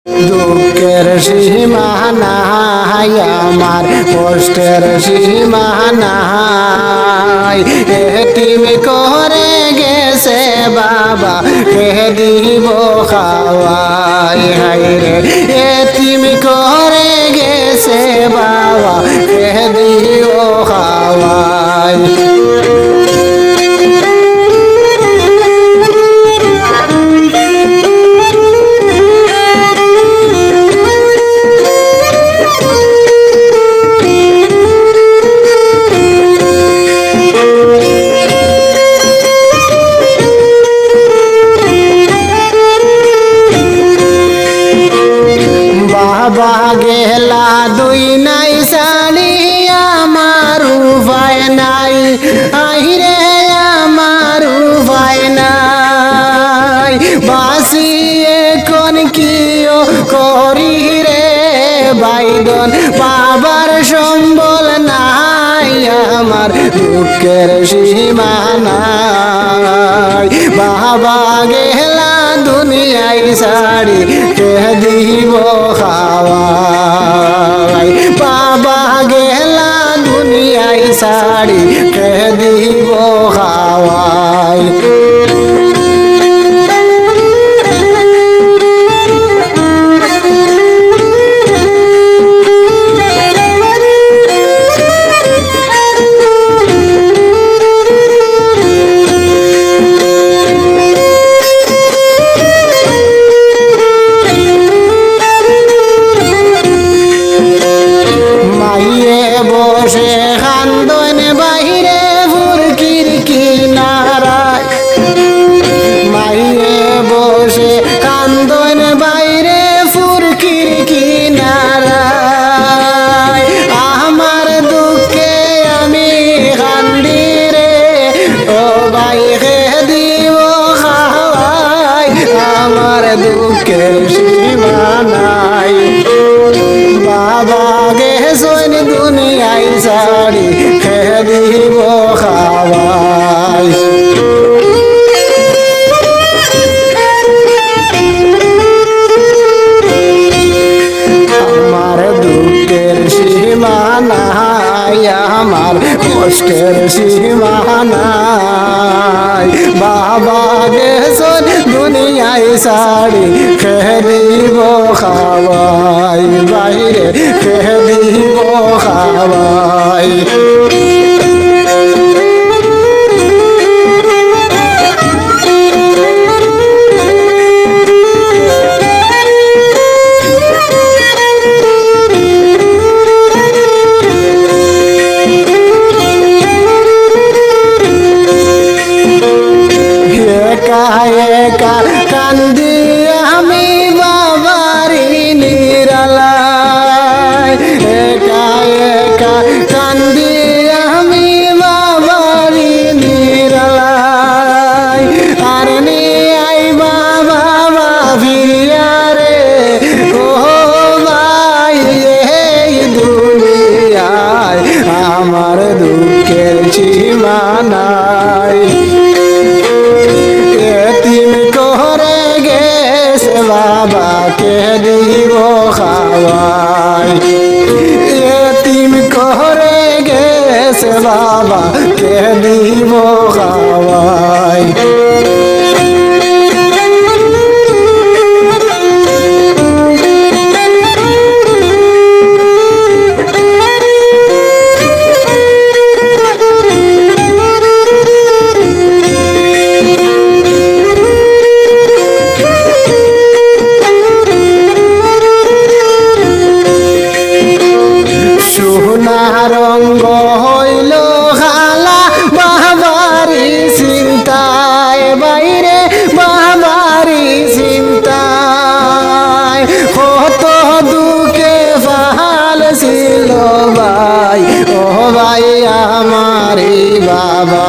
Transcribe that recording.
দুঃখের সীমা নাই আমার, কষ্টের সীমা নাই। এতিম করে গেছে বাবা, কে দিব খাওয়াই। হায়রে এতিম করে গেছে বাবা, কে দিব খাওয়াই। বাবা গেলা দুই নাই সানি, আমার উপায় নাই। আহিরে আমার উপায় নাই। বাসি এখন কিও করি রে বাইদন, বাবার সম্বল নাই আমার, দুঃখের সীমা নাই। বাবা গেলা দুনিয়ায় সাড়ি, কে দিব খাওয়াই। বাবা গেলা দুনিয়ায় সাড়ি, কে দিব খাওয়াই। বসে খান্দন বাহিরে ফুরকির কিনারায়, মাইয়ে বসে কান্দন বাইরে ফুরকির কিনারায়। আমার দুঃখে আমি কান্দি রে, ও ভাই কে দিব খাওয়াই। আমার দুঃখের সীমা নাই। বাবা গেছেন দুনিয়ায় সাড়ি, কে দিব খাওয়াই। আমার দুঃখের সীমা নাই, আমার কষ্টের সীমা নাই। বাবা গেছেন দুনিয়ায় সাড়ি, কে দিব খাওয়াই। বাইরে কে দিব খাওয়াই। একা একা কান্দি আমি বাবারি নিরালায়, একা একা কান্দি আমি বাবারি নিরালায়। আর নিয়াই বাবা ভাবিয়া রে, ও ভাই এই দুনিয়ায় আমার দুঃখের সীমা নাই। এতিম করে গেছে বাবা, কে দিব খাওয়াই। এতিম করে গেছে বাবা, কে দিব খাওয়াই। সোনা রঙ্গ হইল খালা বাবারি চিন্তায়, বাইরে বাবারি চিন্তায়। কত দুঃখে ফাল ছিল ভাই, ও ভাই আমারি বাবা।